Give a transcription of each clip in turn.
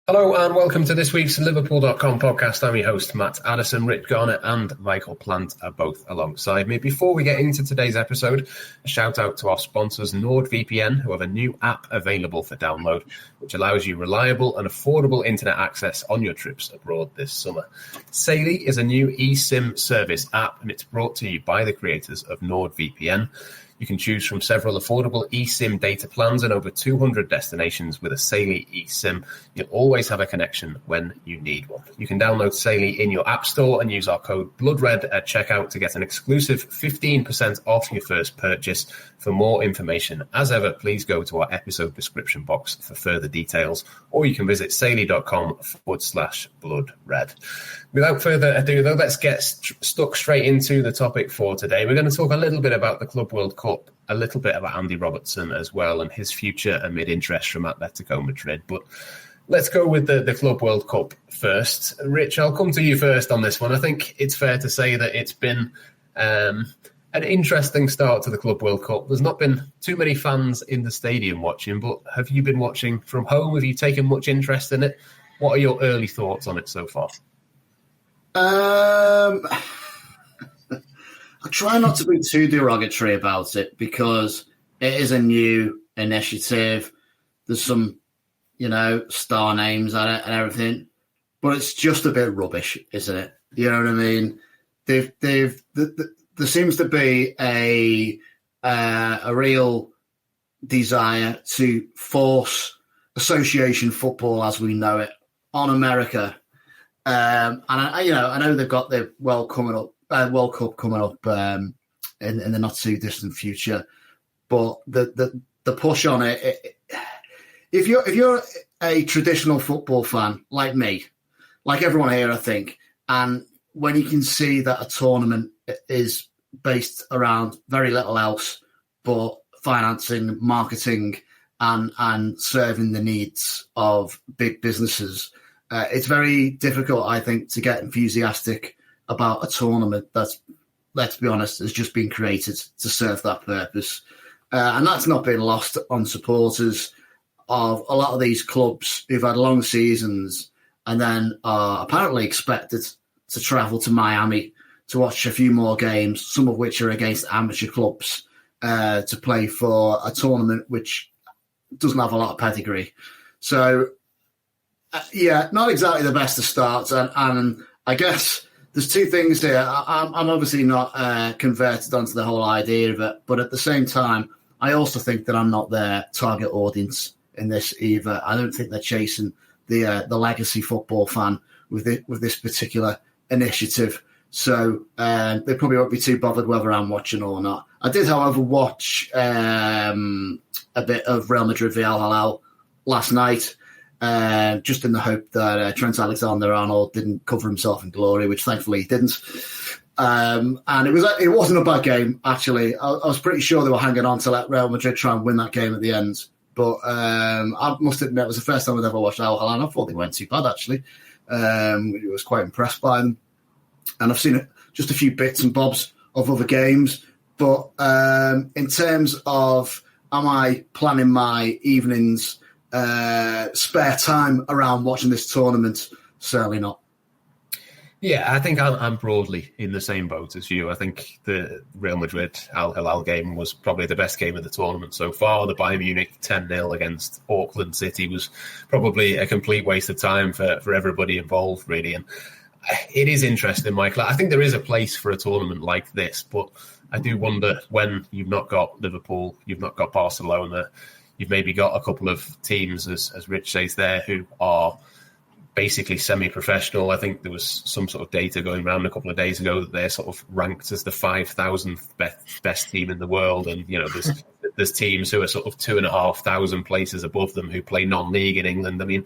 Hello and welcome to this week's Liverpool.com podcast. I'm your host, Matt Addison. Rich Garnett and Michael Plant are both alongside me. Before we get into today's episode, a shout out to our sponsors, NordVPN, who have a new app available for download, which allows you reliable and affordable internet access on your trips abroad this summer. Saily is a new eSIM service app, and it's brought to you by the creators of NordVPN. You can choose from several affordable eSIM data plans and over 200 destinations with a Saily eSIM. You'll always have a connection when you need one. You can download Saily in your app store and use our code BLOODRED at checkout to get an exclusive 15% off your first purchase. For more information, as ever, please go to our episode description box for further details, or you can visit saily.com/bloodred. Without further ado, though, let's get stuck straight into the topic for today. We're going to talk a little bit about the Club World Cup, a little bit about Andy Robertson as well, and his future amid interest from Atletico Madrid. But let's go with the Club World Cup first. Rich, I'll come to you first on this one. I think it's fair to say that it's been an interesting start to the Club World Cup. There's not been too many fans in the stadium watching, but have you been watching from home? Have you taken much interest in it? What are your early thoughts on it so far? I try not to be too derogatory about it because it is a new initiative. There's some, star names at it and everything, but it's just a bit rubbish, isn't it? You know what I mean? There seems to be a real desire to force association football as we know it on America. And I know they've got the World Cup coming up in the not too distant future, but the push on it. If you're a traditional football fan like me, like everyone here, I think, and when you can see that a tournament is based around very little else but financing, marketing, and serving the needs of big businesses. It's very difficult, I think, to get enthusiastic about a tournament that's, let's be honest, has just been created to serve that purpose. And that's not been lost on supporters of a lot of these clubs who've had long seasons and then are apparently expected to travel to Miami to watch a few more games, some of which are against amateur clubs, to play for a tournament which doesn't have a lot of pedigree. So, not exactly the best of starts, and I guess there's two things here. I'm obviously not converted onto the whole idea of it, but at the same time, I also think that I'm not their target audience in this either. I don't think they're chasing the legacy football fan with this particular initiative. So they probably won't be too bothered whether I'm watching or not. I did, however, watch a bit of Real Madrid v Al Hilal last night. Just in the hope that Trent Alexander-Arnold didn't cover himself in glory, which thankfully he didn't. And it wasn't a bad game, actually. I was pretty sure they were hanging on to let Real Madrid try and win that game at the end. But I must admit, it was the first time I'd ever watched Al Hilal, and I thought they weren't too bad, actually. I was quite impressed by them. And I've seen just a few bits and bobs of other games. But in terms of, am I planning my evenings spare time around watching this tournament? Certainly not. Yeah, I think I'm broadly in the same boat as you. I think the Real Madrid Al Hilal game was probably the best game of the tournament so far. The Bayern Munich 10-0 against Auckland City was probably a complete waste of time for everybody involved, really. And it is interesting, Michael. I think there is a place for a tournament like this, but I do wonder when you've not got Liverpool, you've not got Barcelona, you've maybe got a couple of teams, as Rich says there, who are basically semi-professional. I think there was some sort of data going around a couple of days ago that they're sort of ranked as the 5,000th best team in the world. And, there's teams who are sort of 2,500 places above them who play non-league in England. I mean,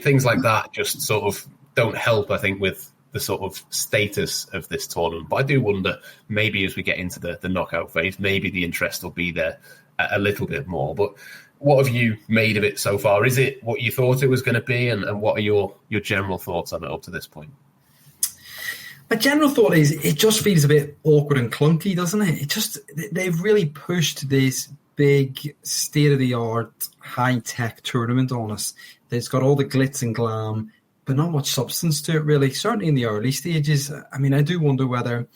things like that just sort of don't help, I think, with the sort of status of this tournament. But I do wonder, maybe as we get into the knockout phase, maybe the interest will be there a little bit more. But what have you made of it so far? Is it what you thought it was going to be? And what are your general thoughts on it up to this point? My general thought is it just feels a bit awkward and clunky, doesn't it? They've really pushed this big, state-of-the-art, high-tech tournament on us. It's got all the glitz and glam, but not much substance to it, really. Certainly in the early stages. I mean, I do wonder whether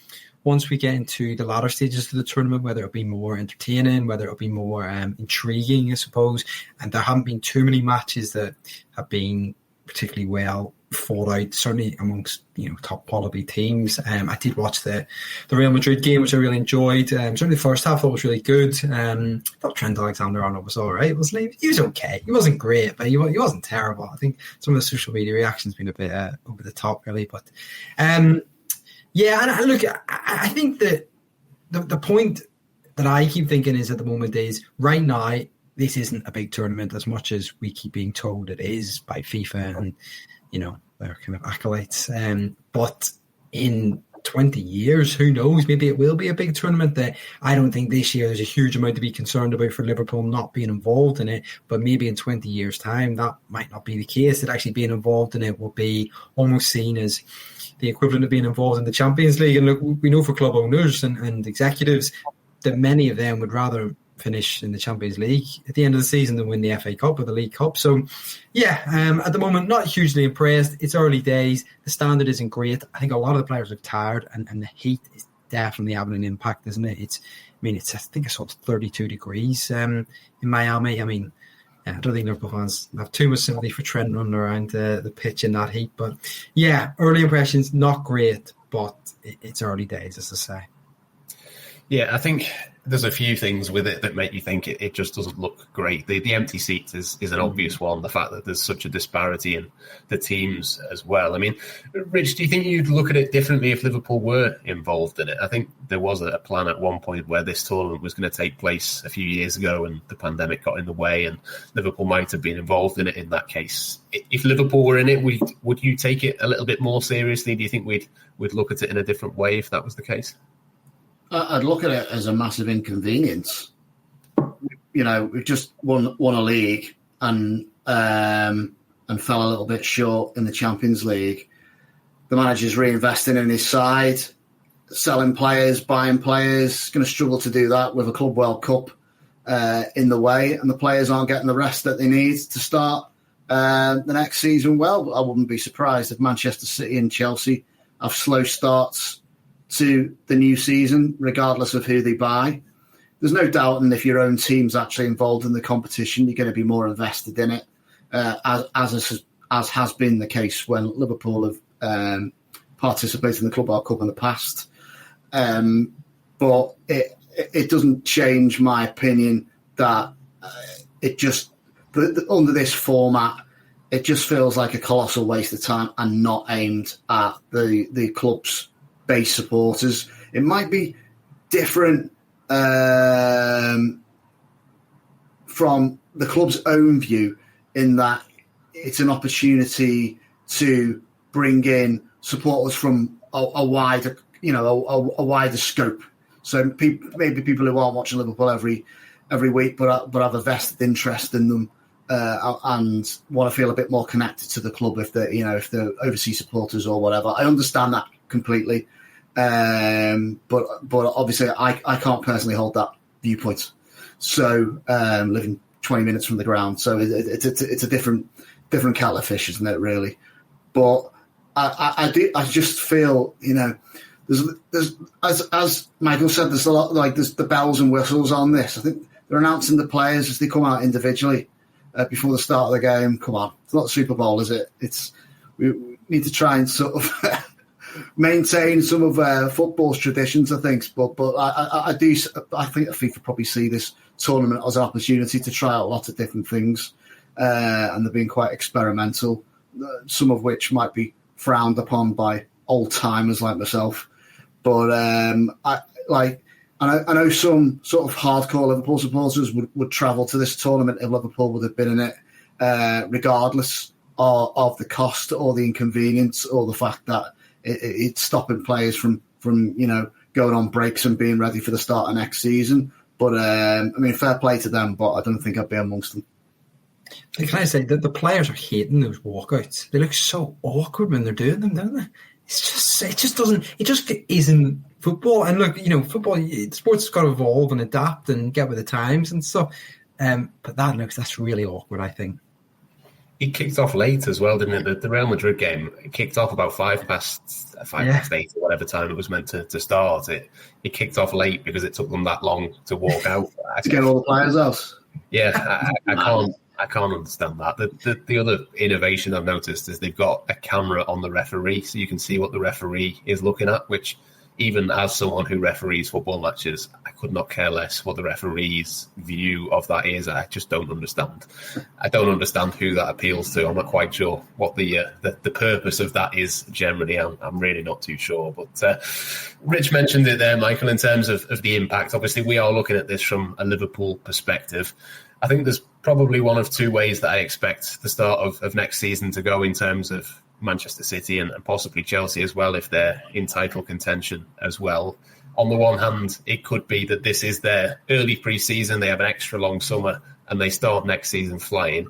once we get into the latter stages of the tournament, whether it'll be more entertaining, whether it'll be more intriguing, I suppose. And there haven't been too many matches that have been particularly well fought out, certainly amongst top quality teams. I did watch the Real Madrid game, which I really enjoyed. Certainly the first half I thought was really good. I thought Trent Alexander-Arnold was all right, wasn't he? He was okay. He wasn't great, but he wasn't terrible. I think some of the social media reactions been a bit over the top, really. But yeah, and look, I think that the point that I keep thinking is at the moment is right now this isn't a big tournament as much as we keep being told it is by FIFA and their kind of acolytes. But in 20 years, who knows? Maybe it will be a big tournament. That I don't think this year there's a huge amount to be concerned about for Liverpool not being involved in it. But maybe in 20 years' time, that might not be the case. That actually being involved in it will be almost seen as the equivalent of being involved in the Champions League. And look, we know for club owners and executives that many of them would rather finish in the Champions League at the end of the season than win the FA Cup or the League Cup. So, yeah, at the moment, not hugely impressed. It's early days. The standard isn't great. I think a lot of the players are tired, and the heat is definitely having an impact, isn't it? I think it's sort of 32 degrees in Miami. I mean, I don't think Liverpool fans have too much sympathy for Trent running around the pitch in that heat. But, yeah, early impressions, not great, but it's early days, as I say. Yeah, I think there's a few things with it that make you think it just doesn't look great. The empty seats is an obvious one. The fact that there's such a disparity in the teams as well. I mean, Rich, do you think you'd look at it differently if Liverpool were involved in it? I think there was a plan at one point where this tournament was going to take place a few years ago and the pandemic got in the way and Liverpool might have been involved in it in that case. If Liverpool were in it, would you take it a little bit more seriously? Do you think we'd look at it in a different way if that was the case? I'd look at it as a massive inconvenience. We've just won a league and fell a little bit short in the Champions League. The manager's reinvesting in his side, selling players, buying players. Going to struggle to do that with a Club World Cup in the way, and the players aren't getting the rest that they need to start the next season well. I wouldn't be surprised if Manchester City and Chelsea have slow starts to the new season, regardless of who they buy. There's no doubt, and if your own team's actually involved in the competition, you're going to be more invested in it, as has been the case when Liverpool have participated in the Club World Cup in the past. But it doesn't change my opinion that under this format, it just feels like a colossal waste of time and not aimed at the club's base supporters. It might be different from the club's own view in that it's an opportunity to bring in supporters from a wider scope. So maybe people who aren't watching Liverpool every week, but have a vested interest in them and want to feel a bit more connected to the club if they're overseas supporters or whatever. I understand that completely. But obviously I can't personally hold that viewpoint. So living 20 minutes from the ground, so it's a different kettle of fish, isn't it? Really, but I just feel there's as Michael said, there's a lot there's the bells and whistles on this. I think they're announcing the players as they come out individually before the start of the game. Come on, it's not the Super Bowl, is it? We need to try and sort of maintain some of football's traditions, I think. But I think FIFA probably see this tournament as an opportunity to try out a lot of different things, and they're being quite experimental, some of which might be frowned upon by old timers like myself. But I know some sort of hardcore Liverpool supporters would travel to this tournament if Liverpool would have been in it, regardless of the cost or the inconvenience or the fact that it's stopping players from going on breaks and being ready for the start of next season. But fair play to them, but I don't think I'd be amongst them. Can I say that the players are hating those walkouts? They look so awkward when they're doing them, don't they? It just isn't football. And look, football, sports has got to evolve and adapt and get with the times and stuff. But that's really awkward, I think. It kicked off late as well, didn't it? The Real Madrid game, it kicked off about 5 past 8 or whatever time it was meant to start. It kicked off late because it took them that long to walk out. To get all the players out. Yeah, I can't understand that. The other innovation I've noticed is they've got a camera on the referee, so you can see what the referee is looking at, which even as someone who referees football matches, I could not care less what the referee's view of that is. I just don't understand. I don't understand who that appeals to. I'm not quite sure what the purpose of that is generally. I'm really not too sure. But Rich mentioned it there, Michael, in terms of the impact. Obviously, we are looking at this from a Liverpool perspective. I think there's probably one of two ways that I expect the start of next season to go in terms of Manchester City and possibly Chelsea as well, if they're in title contention as well. On the one hand, it could be that this is their early pre-season, they have an extra long summer, and they start next season flying.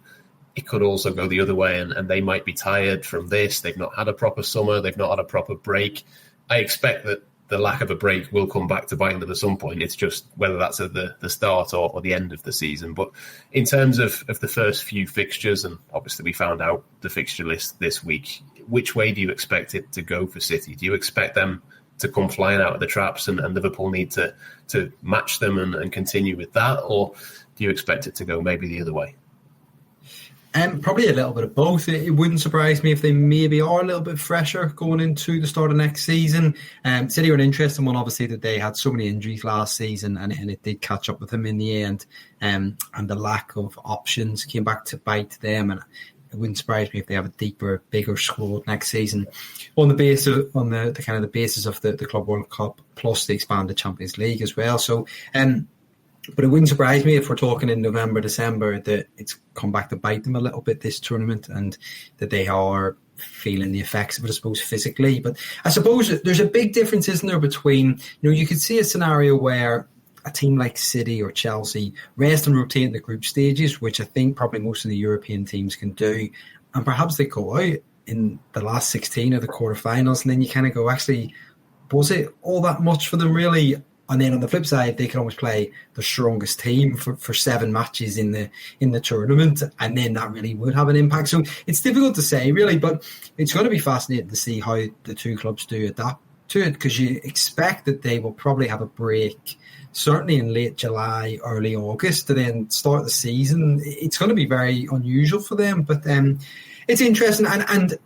It could also go the other way, and they might be tired from this. They've not had a proper summer, they've not had a proper break. I expect that the lack of a break will come back to bite them at some point. It's just whether that's at the start or the end of the season. But in terms of the first few fixtures, and obviously we found out the fixture list this week, which way do you expect it to go for City? Do you expect them to come flying out of the traps and Liverpool need to match them and continue with that? Or do you expect it to go maybe the other way? Probably a little bit of both. It wouldn't surprise me if they maybe are a little bit fresher going into the start of next season. City are an interesting one, obviously, that they had so many injuries last season and it did catch up with them in the end. And the lack of options came back to bite them. And it wouldn't surprise me if they have a deeper, bigger squad next season on the basis of the Club World Cup plus the expanded Champions League as well. So, but it wouldn't surprise me if we're talking in November, December, that it's come back to bite them a little bit, this tournament, and that they are feeling the effects of it, I suppose, physically. But I suppose there's a big difference, isn't there, between, you could see a scenario where a team like City or Chelsea rest and rotate in the group stages, which I think probably most of the European teams can do, and perhaps they go out in the last 16 of the quarterfinals, and then you kind of go, actually, was it all that much for them, really? And then on the flip side, they can almost play the strongest team for 7 matches in the tournament, and then that really would have an impact. So it's difficult to say, really, but it's going to be fascinating to see how the two clubs do adapt to it, because you expect that they will probably have a break, certainly in late July, early August, to then start the season. It's going to be very unusual for them, but it's interesting. And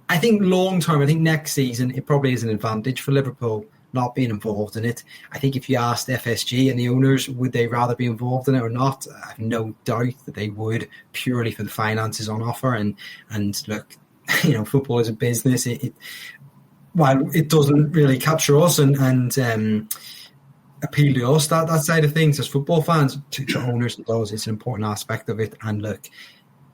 I think long term, I think next season, it probably is an advantage for Liverpool not being involved in it. I think if you asked FSG and the owners, would they rather be involved in it or not, I have no doubt that they would, purely for the finances on offer. And look, football is a business. While it doesn't really capture us and appeal to us, that side of things as football fans, to owners, it does. It's an important aspect of it. And look,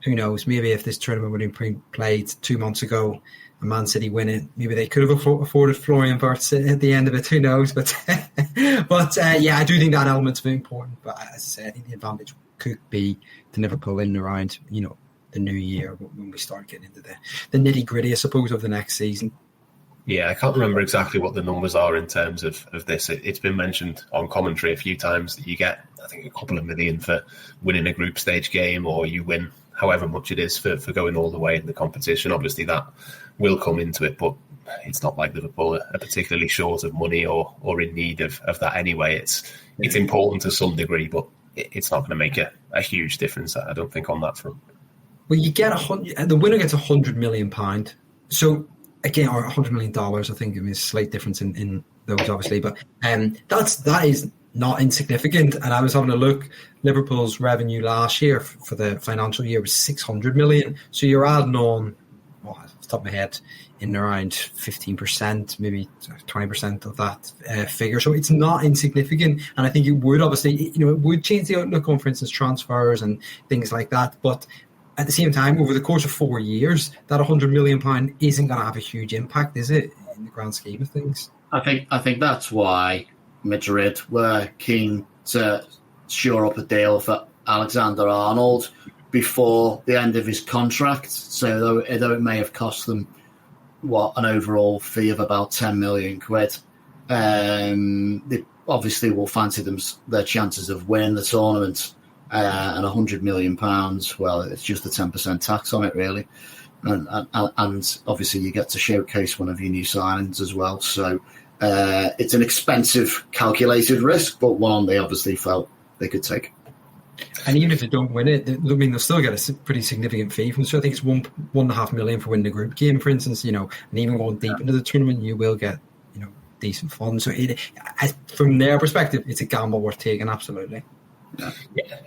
who knows, maybe if this tournament would have been played 2 months ago, and Man City win it, maybe they could have afforded Florian Wirtz at the end of it. Who knows? But I do think that element's very important. But as I say, I think the advantage could be to Liverpool in and around, the new year when we start getting into the nitty gritty, I suppose, of the next season. Yeah, I can't remember exactly what the numbers are in terms of this. It's been mentioned on commentary a few times that you get, I think, a couple of million for winning a group stage game, or you win however much it is for going all the way in the competition. Obviously, that will come into it, but it's not like Liverpool are particularly short of money or in need of that anyway. It's important to some degree, but it's not going to make a huge difference, I don't think, on that front. Well, you get the winner gets £100 million. So again, or $100 million, I think. I mean, it's a slight difference in those, obviously, but that is not insignificant. And I was having a look. Liverpool's revenue last year for the financial year was 600 million. So you're adding on, off the top of my head, in around 15%, maybe 20% of that figure. So it's not insignificant. And I think it would, obviously, it would change the outlook on, for instance, transfers and things like that. But at the same time, over the course of 4 years, that £100 million isn't going to have a huge impact, is it, in the grand scheme of things? I think that's why Madrid were keen to shore up a deal for Alexander-Arnold before the end of his contract. So though it may have cost them an overall fee of about 10 million quid, They obviously will fancy their chances of winning the tournament, and £100 million. Well, it's just a 10% tax on it, really, and obviously you get to showcase one of your new signings as well. So it's an expensive, calculated risk, but one they obviously felt they could take. And even if they don't win it, they'll still get a pretty significant fee from. So I think it's $1.5 million for winning the group game, for instance. And even going deep into the tournament, you will get decent funds. So from their perspective, it's a gamble worth taking. Absolutely. Yeah,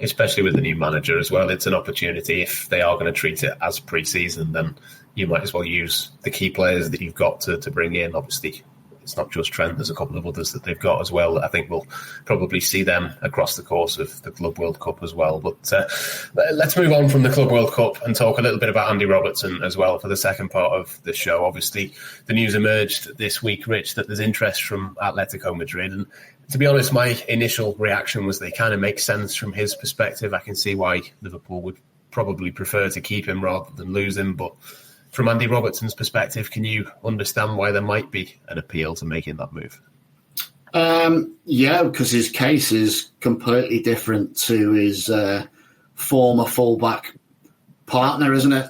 especially with the new manager as well. It's an opportunity. If they are going to treat it as pre-season, then you might as well use the key players that you've got to bring in. Obviously, it's not just Trent. There's a couple of others that they've got as well. I think we'll probably see them across the course of the Club World Cup as well. But let's move on from the Club World Cup and talk a little bit about Andy Robertson as well for the second part of the show. Obviously, the news emerged this week, Rich, that there's interest from Atletico Madrid. And to be honest, my initial reaction was they kind of make sense from his perspective. I can see why Liverpool would probably prefer to keep him rather than lose him. But from Andy Robertson's perspective, can you understand why there might be an appeal to making that move? Yeah, because his case is completely different to his former fullback partner, isn't it?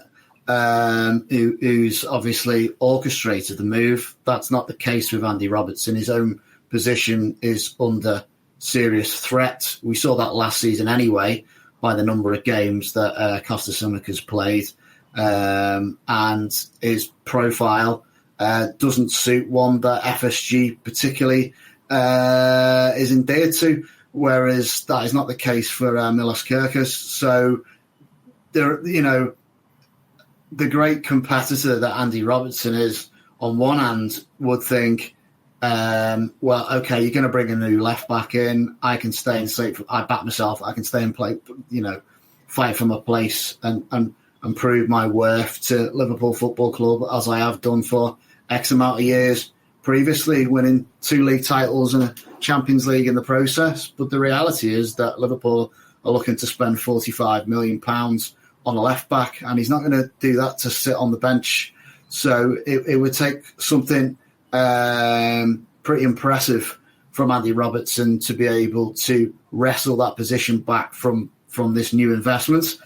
Who's obviously orchestrated the move. That's not the case with Andy Robertson. His own position is under serious threat. We saw that last season anyway by the number of games that Costa Tsimikas played. And his profile doesn't suit one that FSG particularly is endeared to, whereas that is not the case for Milos Kerkez. So, the great competitor that Andy Robertson is, on one hand, would think, well, okay, you're going to bring a new left back in. I can stay and say, I back myself. I can stay and play, fight for my place and prove my worth to Liverpool Football Club, as I have done for X amount of years previously, winning 2 league titles and a Champions League in the process. But the reality is that Liverpool are looking to spend £45 million on a left back, and he's not going to do that to sit on the bench. So it would take something pretty impressive from Andy Robertson to be able to wrestle that position back from this new investment.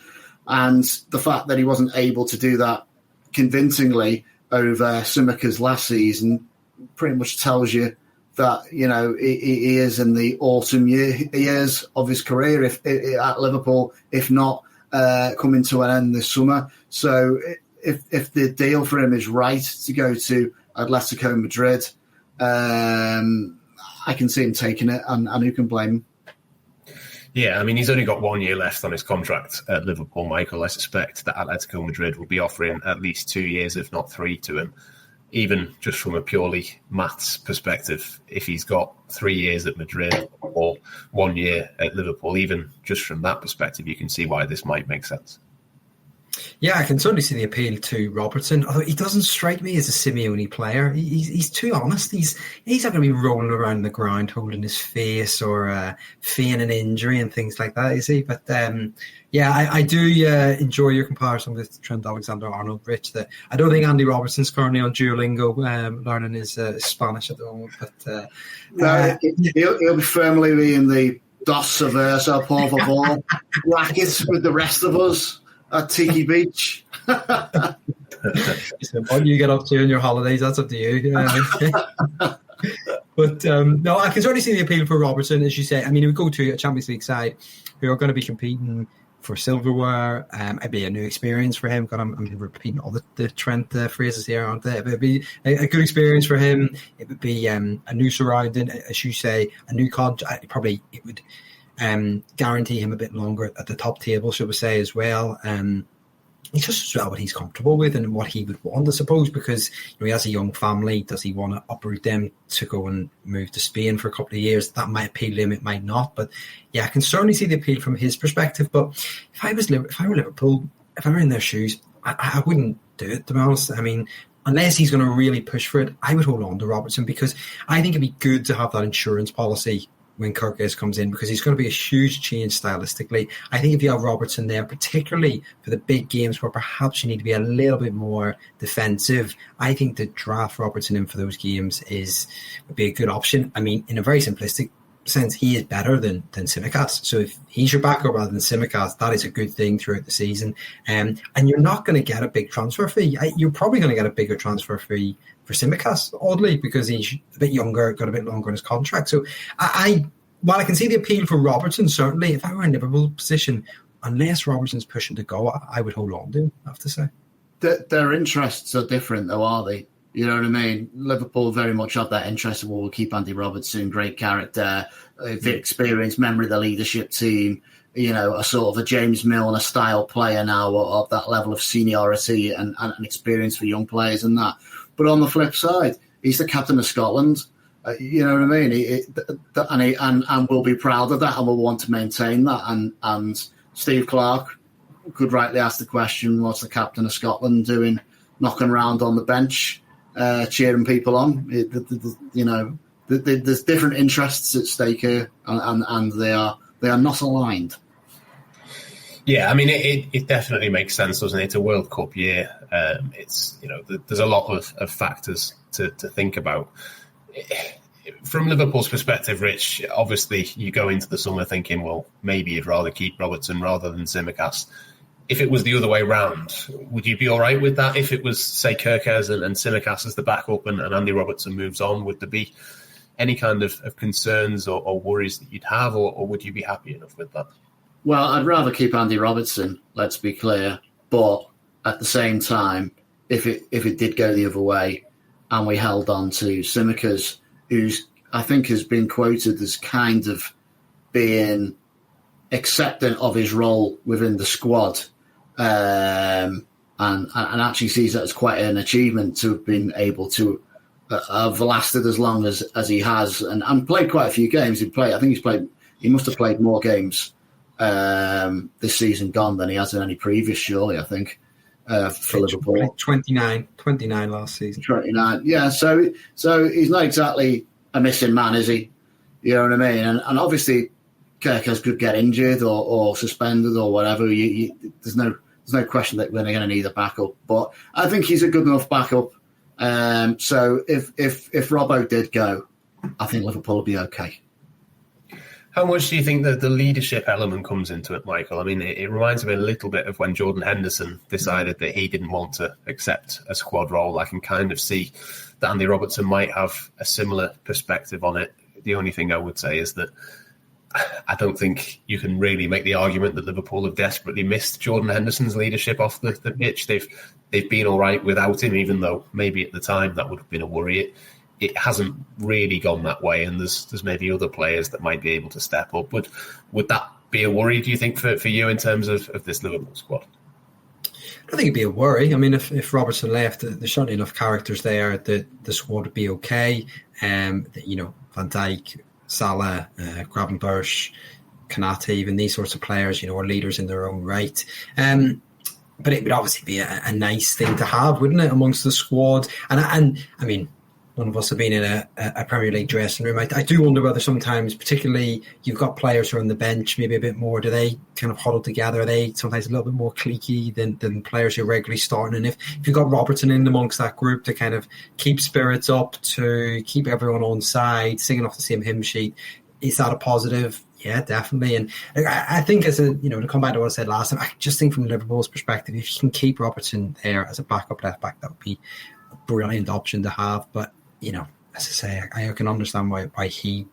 And the fact that he wasn't able to do that convincingly over Tsimikas last season pretty much tells you that, he is in the autumn years of his career at Liverpool, if not coming to an end this summer. So if the deal for him is right to go to Atletico Madrid, I can see him taking it, and who can blame him? Yeah, I mean, he's only got 1 year left on his contract at Liverpool, Michael. I suspect that Atletico Madrid will be offering at least 2 years, if not 3, to him. Even just from a purely maths perspective, if he's got 3 years at Madrid or 1 year at Liverpool, even just from that perspective, you can see why this might make sense. Yeah, I can certainly see the appeal to Robertson, although he doesn't strike me as a Simeone player. He's too honest. He's not going to be rolling around the ground holding his face or feigning injury and things like that, is he? But I do enjoy your comparison with Trent Alexander-Arnold, Rich. That I don't think Andy Robertson's currently on Duolingo learning his Spanish at the moment. But he'll be firmly in the Dos Cerveza, por favor brackets with the rest of us at Tiki Beach. What you get up to in your holidays, that's up to you. But no, I can certainly see the appeal for Robertson, as you say. I mean, we go to a Champions League side who are going to be competing for silverware. It'd be a new experience for him. I'm repeating all the Trent phrases here, aren't they? It'd be a good experience for him. It would be a new surrounding, as you say, a new contract. Probably it would guarantee him a bit longer at the top table, shall we say, as well. It's just as well what he's comfortable with and what he would want, I suppose, because he has a young family. Does he want to uproot them to go and move to Spain for a couple of years? That might appeal to him, it might not. But yeah, I can certainly see the appeal from his perspective. But if I were Liverpool, if I were in their shoes, I wouldn't do it, to be honest. I mean, unless he's going to really push for it, I would hold on to Robertson, because I think it'd be good to have that insurance policy when Kirkes comes in, because he's going to be a huge change stylistically. I think if you have Robertson there, particularly for the big games where perhaps you need to be a little bit more defensive, I think to draft Robertson in for those games would be a good option. I mean, in a very simplistic sense, he is better than Tsimikas. So if he's your backup rather than Tsimikas, that is a good thing throughout the season. And you're not going to get a big transfer fee. You're probably going to get a bigger transfer fee for Tsimikas, oddly, because he's a bit younger, got a bit longer in his contract. So while I can see the appeal for Robertson, certainly, if I were in Liverpool's position, unless Robertson's pushing to go, I would hold on to him, I have to say. Their interests are different, though, are they? You know what I mean? Liverpool very much have that interest of, well, we'll keep Andy Robertson, great character, the experience, member of the leadership team, a sort of a James Milner style player now of that level of seniority and experience for young players and that. But on the flip side, he's the captain of Scotland. You know what I mean? And we'll be proud of that and we'll want to maintain that. And Steve Clarke could rightly ask the question, what's the captain of Scotland doing, knocking around on the bench, cheering people on? There's different interests at stake here, and they are not aligned. Yeah, I mean, it definitely makes sense, doesn't it? It's a World Cup year. There's a lot of factors to think about. From Liverpool's perspective, Rich, obviously you go into the summer thinking, well, maybe you'd rather keep Robertson rather than Tsimikas. If it was the other way round, would you be all right with that? If it was, say, Kirkes and Tsimikas as the backup and Andy Robertson moves on, would there be any kind of concerns or worries that you'd have, or would you be happy enough with that? Well, I'd rather keep Andy Robertson, let's be clear. But at the same time, if it did go the other way and we held on to Tsimikas, who's, I think, has been quoted as kind of being acceptant of his role within the squad, and actually sees that as quite an achievement to have been able to have lasted as long as he has and played quite a few games. He must have played more games this season gone than he has in any previous, surely, I think, for Liverpool. 29 last season. 29, yeah. So he's not exactly a missing man, is he? You know what I mean? And obviously, Kirkes could get injured or suspended or whatever. There's no question that we're going to need a backup. But I think he's a good enough backup. So if Robbo did go, I think Liverpool will be okay. How much do you think that the leadership element comes into it, Michael? I mean, it reminds me a little bit of when Jordan Henderson decided that he didn't want to accept a squad role. I can kind of see that Andy Robertson might have a similar perspective on it. The only thing I would say is that I don't think you can really make the argument that Liverpool have desperately missed Jordan Henderson's leadership off the pitch. They've been all right without him, even though maybe at the time that would have been a worry. It hasn't really gone that way, and there's maybe other players that might be able to step up. But would that be a worry, do you think, for you in terms of this Liverpool squad? I don't think it'd be a worry. I mean, if Robertson left, there's certainly enough characters there that the squad would be okay. Van Dijk, Salah, Gravenberch, Konate, even these sorts of players, are leaders in their own right. But it would obviously be a nice thing to have, wouldn't it, amongst the squad? And I mean, none of us have been in a Premier League dressing room. I do wonder whether sometimes, particularly, you've got players who are on the bench, maybe a bit more, do they kind of huddle together? Are they sometimes a little bit more cliquey than players who are regularly starting? And if you've got Robertson in amongst that group to kind of keep spirits up, to keep everyone on side, singing off the same hymn sheet, is that a positive? Yeah, definitely. And I think to come back to what I said last time, I just think from Liverpool's perspective, if you can keep Robertson there as a backup left back, that would be a brilliant option to have. But as I say, I can understand why he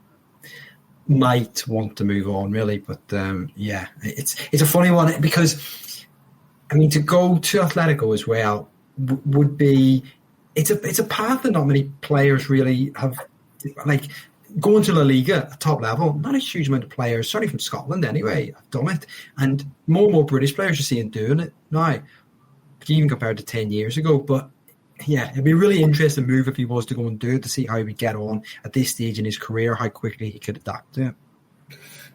might want to move on, really. But it's a funny one because, I mean, to go to Atletico as well would be it's a path that not many players really have. Like going to La Liga at top level, not a huge amount of players, certainly from Scotland anyway, have done it, and more British players are seeing doing it now, even compared to 10 years ago. But yeah, it'd be a really interesting move if he was to go and do it, to see how he would get on at this stage in his career, how quickly he could adapt to it.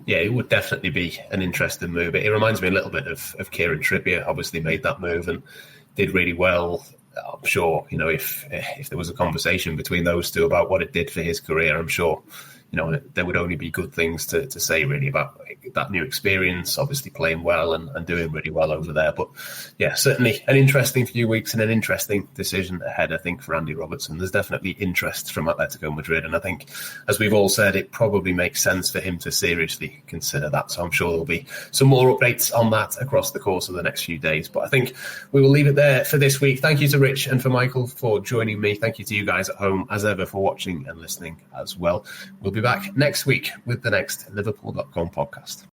Yeah, it would definitely be an interesting move. It reminds me a little bit of Kieran Trippier, obviously made that move and did really well. I'm sure, if there was a conversation between those two about what it did for his career, I'm sure there would only be good things to say really about that new experience, obviously playing well and doing really well over there. But yeah, certainly an interesting few weeks and an interesting decision ahead, I think, for Andy Robertson. There's definitely interest from Atletico Madrid, and I think, as we've all said, it probably makes sense for him to seriously consider that. So I'm sure there'll be some more updates on that across the course of the next few days. But I think we will leave it there for this week. Thank you to Rich and for Michael for joining me. Thank you to you guys at home, as ever, for watching and listening as well. We'll be back next week with the next Liverpool.com podcast.